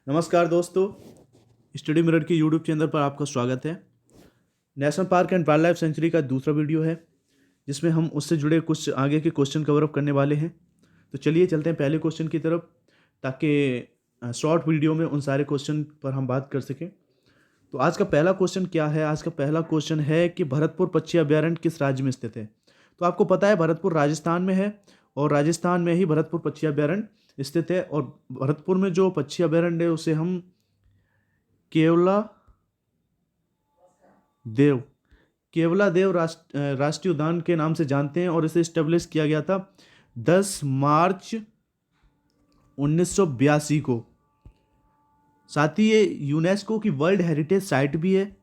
नमस्कार दोस्तों, study mirror के यूट्यूब चैनल पर आपका स्वागत है। National park and wild life sanctuary का दूसरा वीडियो है जिसमें हम उससे जुड़े कुछ आगे के क्वेश्चन कवर अप करने वाले हैं। तो चलिए चलते हैं पहले क्वेश्चन की तरफ, ताकि शॉर्ट वीडियो में उन सारे क्वेश्चन पर हम बात कर सकें। तो आज का पहला क्वेश्चन क्या है? आज का पहला क्वेश्चन है कि भरतपुर पक्षी अभयारण्य किस राज्य में स्थित है? तो आपको पता है भरतपुर राजस्थान में है और राजस्थान में ही भरतपुर पक्षी अभयारण्य स्थित है। और भरतपुर में जो पक्षी अभयारण्य है उसे हम केवला देव केवला देव राष्ट्रीय उद्यान के नाम से जानते हैं और इसे स्टेब्लिश किया गया था 10 मार्च 1982 को। साथ ही ये यूनेस्को की वर्ल्ड हेरिटेज साइट भी है।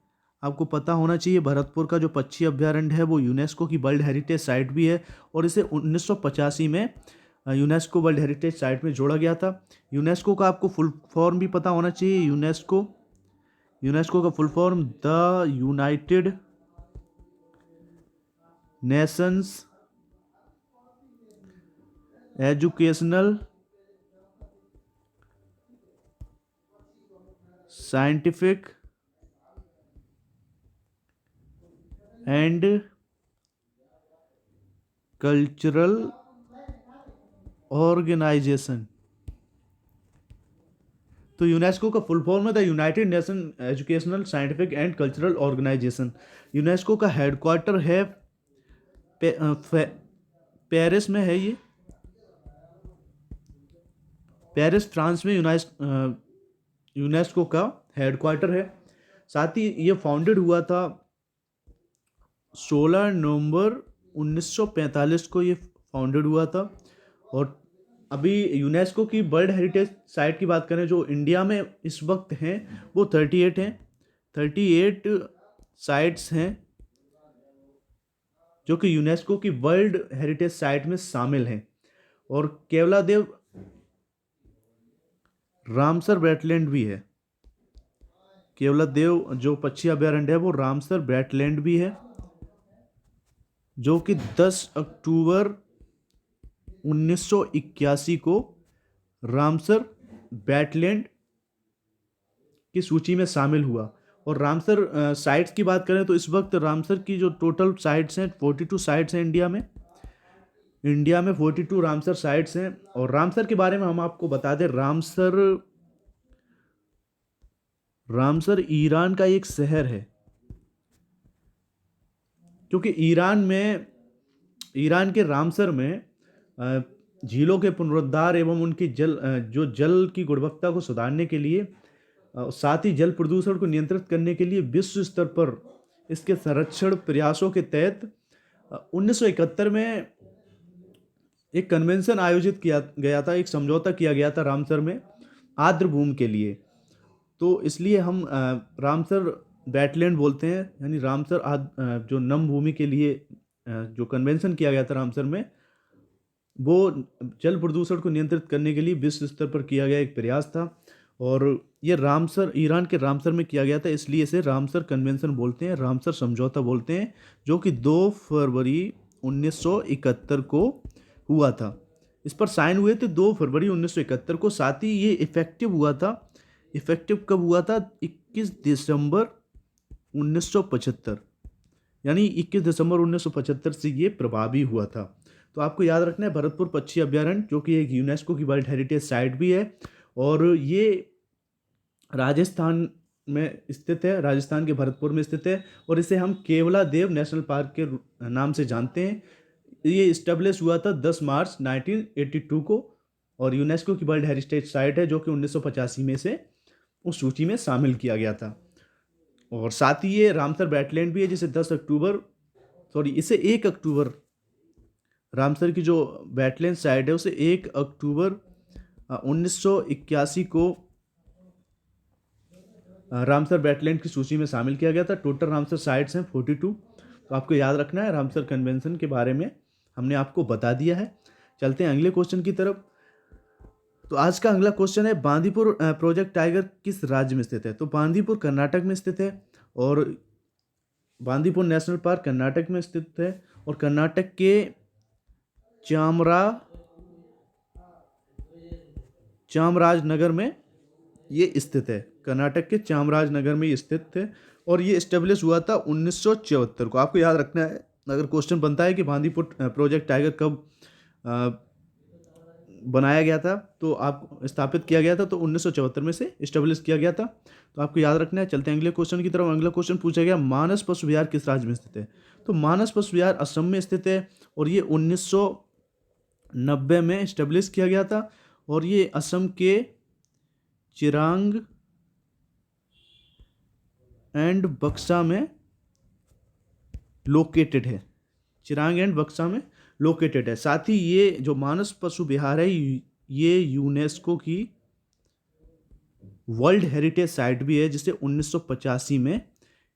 आपको पता होना चाहिए भरतपुर का जो पक्षी अभयारण्य है वो यूनेस्को की वर्ल्ड हेरिटेज साइट भी है और इसे 1985 में यूनेस्को वर्ल्ड हेरिटेज साइट में जोड़ा गया था। यूनेस्को का आपको फुल फॉर्म भी पता होना चाहिए। यूनेस्को का full form the United Nations Educational Scientific and Cultural Organization. तो यूनेस्को का फुल फॉर्म है the United Nation Educational Scientific and Cultural Organization. UNESCO का हेडक्वार्टर है पेरिस में है। ये पेरिस फ्रांस में यूनेस्को का हेडक्वार्टर है। साथ ही ये फाउंडेड हुआ था 16 नवंबर 1945 को ये फाउंडेड हुआ था। और अभी यूनेस्को की वर्ल्ड हेरिटेज साइट की बात करें जो इंडिया में इस वक्त हैं वो 38 हैं। 38 साइट्स हैं जो कि यूनेस्को की वर्ल्ड हेरिटेज साइट में शामिल हैं। और केवलादेव रामसर वेटलैंड भी है। केवलादेव जो पक्षी अभयारण्य है वो रामसर वेटलैंड भी है जो कि 10 अक्टूबर 1981 को रामसर वेटलैंड की सूची में शामिल हुआ। और रामसर साइट्स की बात करें तो इस वक्त रामसर की जो टोटल साइट्स हैं 42 साइट्स हैं इंडिया में 42 रामसर साइट्स हैं। और रामसर के बारे में हम आपको बता दें, रामसर ईरान का एक शहर है, क्योंकि ईरान के रामसर में झीलों के पुनरुद्धार एवं उनकी जल की गुणवत्ता को सुधारने के लिए, साथ ही जल प्रदूषण को नियंत्रित करने के लिए विश्व स्तर पर इसके संरक्षण प्रयासों के तहत 1971 में एक कन्वेंशन आयोजित किया गया था, एक समझौता किया गया था रामसर में आर्द्र भूमि के लिए। तो इसलिए हम रामसर वेटलैंड बोलते हैं, यानी रामसर जो नम भूमि के लिए जो कन्वेंशन किया गया था रामसर में, वो जल प्रदूषण को नियंत्रित करने के लिए विश्व स्तर पर किया गया एक प्रयास था। और ये रामसर ईरान के रामसर में किया गया था, इसलिए इसे रामसर कन्वेंशन बोलते हैं, रामसर समझौता बोलते हैं, जो कि 2 फरवरी 1971 को हुआ था। इस पर साइन हुए थे 2 फरवरी 1971 को। साथ ही ये इफेक्टिव हुआ था। इफेक्टिव कब हुआ था? 21 दिसंबर 1975, यानी 21 दिसंबर 1975 से ये प्रभावी हुआ था। तो आपको याद रखना है भरतपुर पक्षी अभयारण्य जो कि एक यूनेस्को की वर्ल्ड हेरिटेज साइट भी है और ये राजस्थान में स्थित है, राजस्थान के भरतपुर में स्थित है और इसे हम केवला देव नेशनल पार्क के नाम से जानते हैं। ये इस्टेब्लिश हुआ था 10 मार्च 1982 को और यूनेस्को की वर्ल्ड हेरिटेज साइट है जो कि 1985 में से उस सूची में शामिल किया गया था। और साथ ही ये रामसर वेटलैंड भी है जिसे 1 अक्टूबर रामसर की जो वेटलैंड साइट है उसे 1 अक्टूबर 1981 को रामसर वेटलैंड की सूची में शामिल किया गया था। टोटल रामसर साइट्स हैं 42। तो आपको याद रखना है, रामसर कन्वेंशन के बारे में हमने आपको बता दिया है। चलते हैं अगले क्वेश्चन की तरफ। तो आज का अगला क्वेश्चन है, बांदीपुर प्रोजेक्ट टाइगर किस राज्य में स्थित है? तो बांदीपुर कर्नाटक में स्थित है और बांदीपुर नेशनल पार्क कर्नाटक में स्थित है और कर्नाटक के चामराजनगर में ये स्थित है, कर्नाटक के चामराजनगर में ये स्थित है और ये इस्टेब्लिश हुआ था 1974 को। आपको याद रखना है, अगर क्वेश्चन बनता है कि बांदीपुर प्रोजेक्ट टाइगर कब अ, बनाया गया था, तो आप स्थापित किया गया था, तो 1974 में से इस्टेब्लिश किया गया था। तो आपको याद रखना है। चलते हैं अगले क्वेश्चन की तरफ। अगला क्वेश्चन पूछा गया, मानस पशु विहार किस राज्य में स्थित है? तो मानस पशु विहार असम में स्थित है और ये 1990 में इस्टेब्लिश किया गया था और ये असम के चिरांग एंड बक्सा में लोकेटेड है। चिरांग एंड बक्सा में लोकेटेड है। साथ ही ये जो मानस पशु विहार है, ये यूनेस्को की वर्ल्ड हेरिटेज साइट भी है, जिसे 1985 में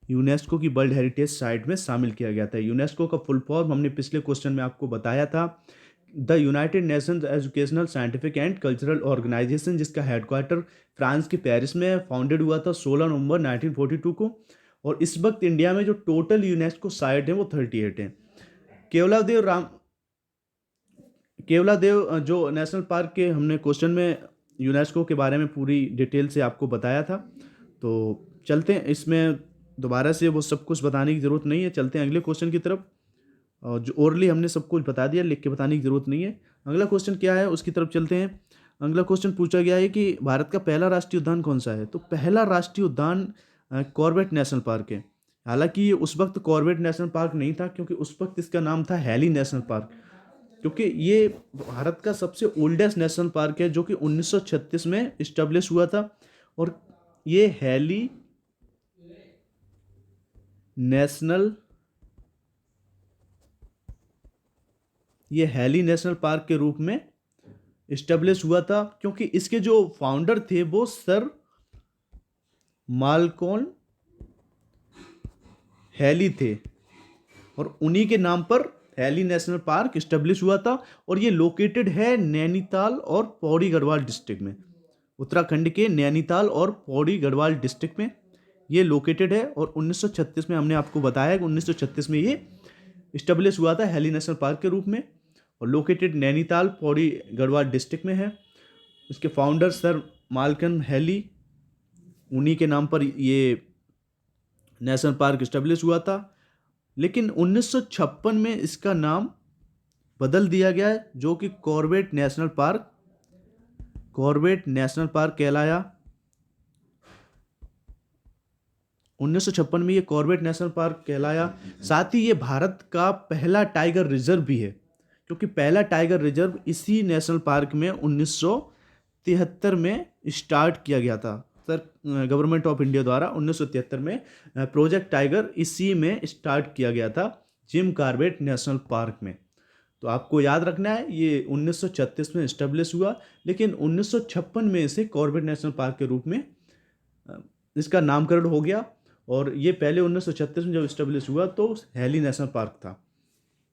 यूनेस्को की वर्ल्ड हेरिटेज साइट में शामिल किया गया था। यूनेस्को का फुल फॉर्म हमने पिछले क्वेश्चन में आपको बताया था, the United Nations Educational Scientific and Cultural Organization, जिसका हेडक्वार्टर फ्रांस के पेरिस में फाउंडेड हुआ था 16 नवंबर 1942 को। और इस वक्त इंडिया में जो टोटल यूनेस्को साइट है वो 38 है। केवलादेव जो नेशनल पार्क के हमने क्वेश्चन में यूनेस्को के बारे में पूरी डिटेल से आपको बताया था। तो चलते हैं, इसमें दोबारा से वो सब कुछ बताने की ज़रूरत नहीं है। चलते हैं अगले क्वेश्चन की तरफ। और जो ओरली हमने सब कुछ बता दिया, लिख के बताने की ज़रूरत नहीं है। अगला क्वेश्चन क्या है उसकी तरफ चलते हैं। अगला क्वेश्चन पूछा गया है कि भारत का पहला राष्ट्रीय उद्यान कौन सा है? तो पहला राष्ट्रीय उद्यान कॉर्बेट नेशनल पार्क है। हालांकि ये उस वक्त कॉर्बेट नेशनल पार्क नहीं था, क्योंकि उस वक्त इसका नाम था हैली नेशनल पार्क, क्योंकि ये भारत का सबसे ओल्डेस्ट नेशनल पार्क है जो कि 1936 में इस्टेब्लिश हुआ था। और ये नेशनल ये हैली नेशनल पार्क के रूप में इस्टेब्लिश हुआ था, क्योंकि इसके जो फाउंडर थे वो सर मालकोन हैली थे और उन्हीं के नाम पर हैली नेशनल पार्क इस्टेब्लिश हुआ था। और ये लोकेटेड है नैनीताल और पौड़ी गढ़वाल डिस्ट्रिक्ट में, उत्तराखंड के नैनीताल और पौड़ी गढ़वाल डिस्ट्रिक्ट में ये लोकेटेड है। और 1936 में हमने आपको बताया कि 1936 में ये इस्टेब्लिश हुआ था हैली नेशनल पार्क के रूप में और लोकेटेड नैनीताल पौड़ी गढ़वाल डिस्ट्रिक्ट में है। इसके फाउंडर सर मालकन हैली, उन्हीं के नाम पर ये नेशनल पार्क इस्टेब्लिश हुआ था। लेकिन 1956 में इसका नाम बदल दिया गया है, जो कि कॉर्बेट नेशनल पार्क कहलाया। 1956 में ये कॉर्बेट नेशनल पार्क कहलाया। साथ ही ये भारत का पहला टाइगर रिजर्व भी है, क्योंकि पहला टाइगर रिजर्व इसी नेशनल पार्क में 1973 में स्टार्ट किया गया था। सर गवर्नमेंट ऑफ इंडिया द्वारा 1973 में प्रोजेक्ट टाइगर इसी में स्टार्ट किया गया था, जिम कॉर्बेट नेशनल पार्क में। तो आपको याद रखना है, ये 1936 में इस्टेब्लिश हुआ, लेकिन 1956 में इसे कॉर्बेट नेशनल पार्क के रूप में इसका नामकरण हो गया। और ये पहले 1936 में जब इस्टेब्लिश हुआ तो हैली नेशनल पार्क था,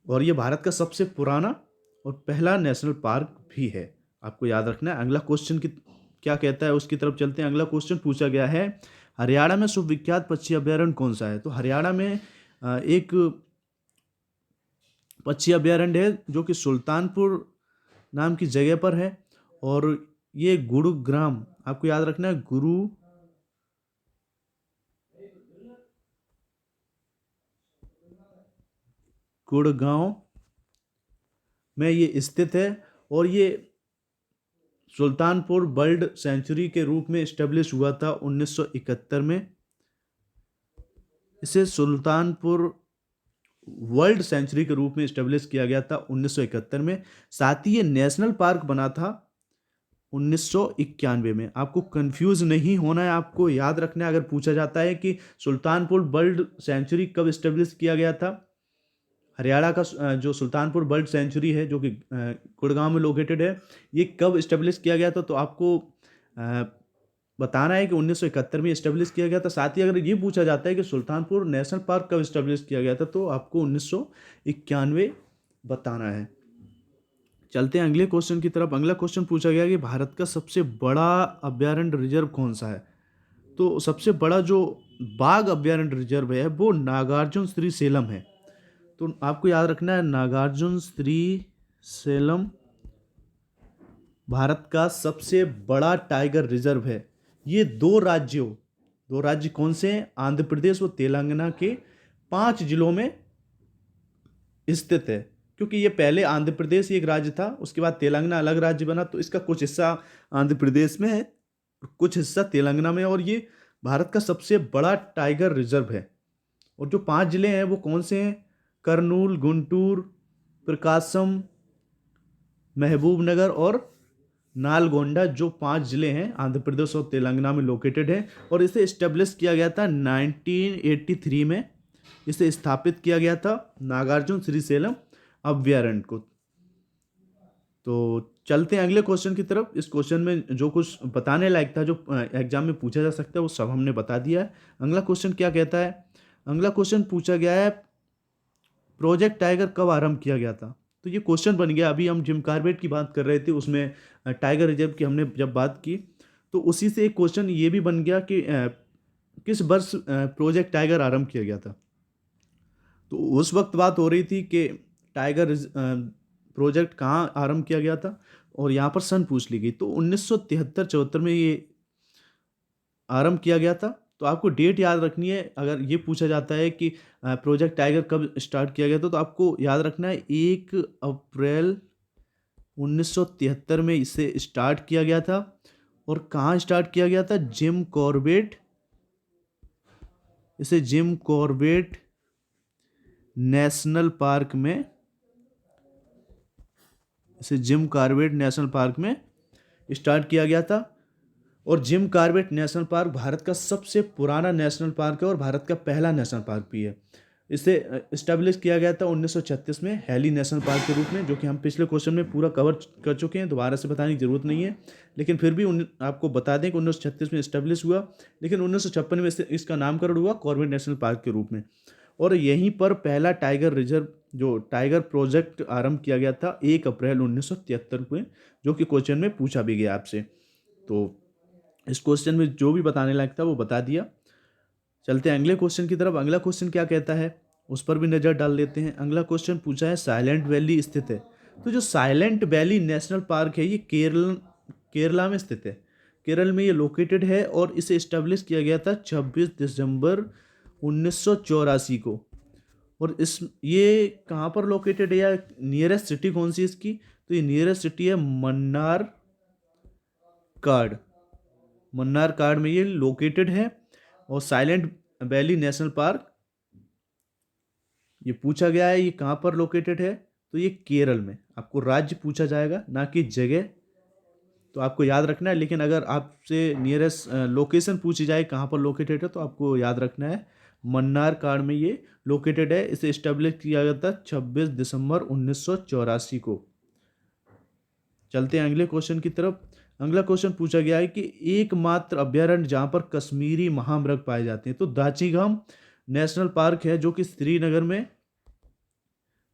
और ये भारत का सबसे पुराना और पहला नेशनल पार्क भी है। आपको याद रखना है। अगला क्वेश्चन की क्या कहता है उसकी तरफ चलते हैं। अगला क्वेश्चन पूछा गया है, हरियाणा में सुविख्यात पक्षी अभ्यारण्य कौन सा है? तो हरियाणा में एक पक्षी अभ्यारण्य है जो कि सुल्तानपुर नाम की जगह पर है, और ये गुरुग्राम, आपको याद रखना है, गुड़गांव में ये स्थित है। और ये सुल्तानपुर बर्ड सेंचुरी के रूप में इस्टेब्लिश हुआ था 1971 में। इसे सुल्तानपुर वर्ल्ड सेंचुरी के रूप में इस्टेब्लिश किया गया था 1971 में। साथ ही ये नेशनल पार्क बना था 1991 में। आपको कंफ्यूज नहीं होना है, आपको याद रखना है। अगर पूछा जाता है कि सुल्तानपुर बर्ड सेंचुरी कब इस्टेब्लिश किया गया था, हरियाणा का जो सुल्तानपुर बर्ड सेंचुरी है जो कि गुड़गांव में लोकेटेड है, ये कब इस्टेब्लिश किया गया था, तो आपको बताना है कि 1971 में इस्टेब्लिश किया गया था। साथ ही अगर ये पूछा जाता है कि सुल्तानपुर नेशनल पार्क कब इस्टेब्लिश किया गया था, तो आपको 1991 बताना है। चलते हैं अगले क्वेश्चन की तरफ। अगला क्वेश्चन पूछा गया कि भारत का सबसे बड़ा अभ्यारण्य रिजर्व कौन सा है? तो सबसे बड़ा जो बाघ अभ्यारण्य रिजर्व है वो नागार्जुन श्री सेलम है। तो आपको याद रखना है, नागार्जुन श्री सेलम भारत का सबसे बड़ा टाइगर रिजर्व है। ये दो राज्य कौन से हैं? आंध्र प्रदेश और तेलंगाना के 5 जिलों में स्थित है। क्योंकि ये पहले आंध्र प्रदेश ही एक राज्य था, उसके बाद तेलंगाना अलग राज्य बना, तो इसका कुछ हिस्सा आंध्र प्रदेश में है और कुछ हिस्सा तेलंगाना में है। और ये भारत का सबसे बड़ा टाइगर रिजर्व है। और जो 5 जिले हैं वो कौन से हैं? करनूल, गुंटूर, प्रकाशम, महबूबनगर और नालगोंडा, जो 5 जिले हैं आंध्र प्रदेश और तेलंगाना में लोकेटेड है। और इसे इस्टेब्लिश किया गया था 1983 में। इसे स्थापित किया गया था नागार्जुन श्रीशैलम अभयारण्य को। तो चलते हैं अगले क्वेश्चन की तरफ। इस क्वेश्चन में जो कुछ बताने लायक था, जो एग्जाम में पूछा जा सकता है, वो सब हमने बता दिया है। अगला क्वेश्चन क्या कहता है? अगला क्वेश्चन पूछा गया है, प्रोजेक्ट टाइगर कब आरंभ किया गया था? तो ये क्वेश्चन बन गया। अभी हम जिम कॉर्बेट की बात कर रहे थे, उसमें टाइगर रिजर्व की हमने जब बात की, तो उसी से एक क्वेश्चन ये भी बन गया कि किस वर्ष प्रोजेक्ट टाइगर आरंभ किया गया था। तो उस वक्त बात हो रही थी कि टाइगर प्रोजेक्ट कहाँ आरंभ किया गया था, और यहाँ पर सन पूछ ली गई। तो 1973-74 में ये आरंभ किया गया था। तो आपको डेट याद रखनी है। अगर ये पूछा जाता है कि प्रोजेक्ट टाइगर कब स्टार्ट किया गया था, तो आपको याद रखना है 1 अप्रैल 1973 में इसे स्टार्ट किया गया था। और कहाँ स्टार्ट किया गया था? जिम कॉर्बेट, इसे जिम कॉर्बेट नेशनल पार्क में, इसे जिम कॉर्बेट नेशनल पार्क में स्टार्ट किया गया था। और Jim Corbett national park Bharat का सबसे पुराना नेशनल पार्क है और भारत का पहला नेशनल पार्क भी है। इसे इस्टेब्लिश किया गया था 1936 में हेली नेशनल पार्क के रूप में, जो कि हम पिछले क्वेश्चन में पूरा कवर कर चुके हैं, दोबारा से बताने की जरूरत नहीं है। लेकिन फिर भी आपको बता दें कि 1936 में इस्टेब्लिश हुआ, लेकिन 1956 में इसका नामकरण हुआ कॉर्बेट नेशनल पार्क के रूप में। और यहीं पर पहला टाइगर रिजर्व, जो टाइगर प्रोजेक्ट आरंभ किया गया था 1 अप्रैल 1973 में, जो कि क्वेश्चन में पूछा भी गया आपसे। तो इस क्वेश्चन में जो भी बताने लायक था वो बता दिया। चलते हैं अगले क्वेश्चन की तरफ। अगला क्वेश्चन क्या कहता है, उस पर भी नज़र डाल लेते हैं। अगला क्वेश्चन पूछा है, साइलेंट वैली स्थित है। तो जो साइलेंट वैली नेशनल पार्क है, ये केरला में स्थित है। केरल में ये लोकेटेड है और इसे इस्टेब्लिश किया गया था 26 दिसंबर 1984 को। और ये कहाँ पर लोकेटेड है, या नियरेस्ट सिटी कौन सी इसकी? तो ये नियरेस्ट सिटी है मन्नार कार्ड में ये लोकेटेड है। और साइलेंट वैली नेशनल पार्क ये पूछा गया है, ये कहाँ पर लोकेटेड है? तो ये केरल में। आपको राज्य पूछा जाएगा, ना कि जगह, तो आपको याद रखना है। लेकिन अगर आपसे नियरेस्ट लोकेशन पूछी जाए कहाँ पर लोकेटेड है, तो आपको याद रखना है मन्नार कार्ड में ये लोकेटेड है। इसे इस्टेब्लिश किया गया था 26 दिसंबर 1984 को। चलते हैं अगले क्वेश्चन की तरफ। अगला क्वेश्चन पूछा गया है कि एकमात्र अभयारण्य जहाँ पर कश्मीरी महामृग पाए जाते हैं। तो दाचिगाम नेशनल पार्क है, जो कि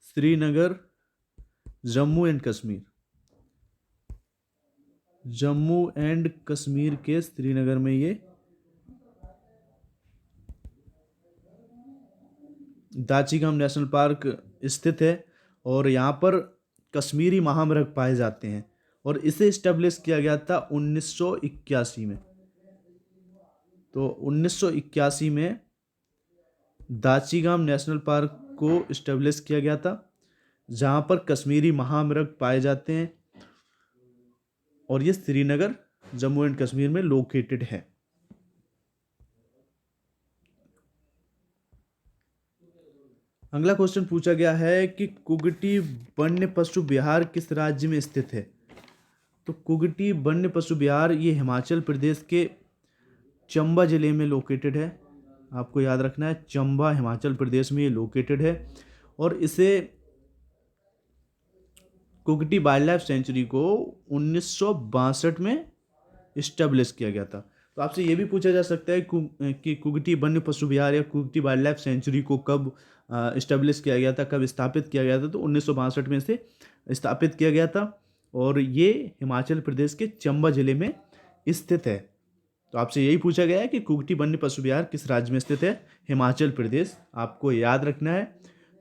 श्रीनगर जम्मू एंड कश्मीर के श्रीनगर में ये दाचिगाम नेशनल पार्क स्थित है। और यहाँ पर कश्मीरी महामृग पाए जाते हैं और इसे इस्टेब्लिश किया गया था 1981 में। तो 1981 में दाचिगाम नेशनल पार्क को इस्टेब्लिश किया गया था, जहाँ पर कश्मीरी महामृग पाए जाते हैं, और ये श्रीनगर जम्मू एंड कश्मीर में लोकेटेड है। अगला क्वेश्चन पूछा गया है कि कुगटी वन्य पशु विहार किस राज्य में स्थित है? तो कुगटी वन्य पशु विहार ये हिमाचल प्रदेश के चंबा जिले में लोकेटेड है। आपको याद रखना है, चंबा हिमाचल प्रदेश में ये लोकेटेड है। और इसे कुगटी वाइल्ड लाइफ सेंचुरी को 1962 में इस्टेब्लिश किया गया था। तो आपसे ये भी पूछा जा सकता है कि कुगटी वन्य पशु विहार या कुगटी वाइल्ड लाइफ सेंचुरी को कब इस्टेब्लिश किया गया था, कब स्थापित किया गया था? तो 1962 में इसे स्थापित किया गया था और ये हिमाचल प्रदेश के चंबा जिले में स्थित है। तो आपसे यही पूछा गया है कि कुगटी वन्य पशु विहार किस राज्य में स्थित है? हिमाचल प्रदेश, आपको याद रखना है।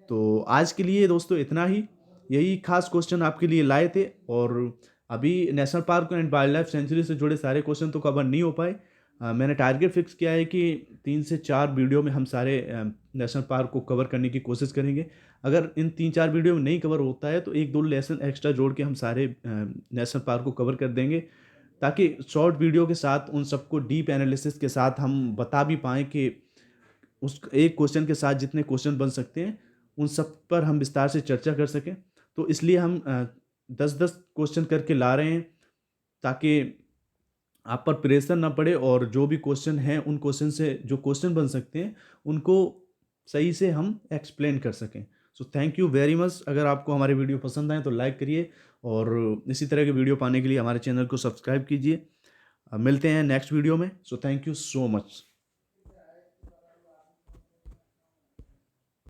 तो आज के लिए दोस्तों इतना ही, यही खास क्वेश्चन आपके लिए लाए थे। और अभी national park and wild life sanctuary से जुड़े सारे क्वेश्चन तो कवर नहीं हो पाए, मैंने टारगेट फिक्स किया है कि 3 से 4 वीडियो में हम सारे नेशनल पार्क को कवर करने की कोशिश करेंगे। अगर इन 3-4 वीडियो में नहीं कवर होता है तो 1-2 लेसन एक्स्ट्रा जोड़ के हम सारे नेशनल पार्क को कवर कर देंगे, ताकि शॉर्ट वीडियो के साथ उन सबको डीप एनालिसिस के साथ हम बता भी पाएँ कि उस एक क्वेश्चन के साथ जितने क्वेश्चन बन सकते हैं, उन सब पर हम विस्तार से चर्चा कर सकें। तो इसलिए हम 10-10 क्वेश्चन करके ला रहे हैं, ताकि आप पर प्रेशर ना पड़े और जो भी क्वेश्चन हैं, उन क्वेश्चन से जो क्वेश्चन बन सकते हैं, उनको सही से हम एक्सप्लेन कर सकें। So thank you very much. अगर आपको हमारे वीडियो पसंद आए तो लाइक करिए और इसी तरह के वीडियो पाने के लिए हमारे चैनल को सब्सक्राइब कीजिए। मिलते हैं नेक्स्ट वीडियो में। So thank you so much.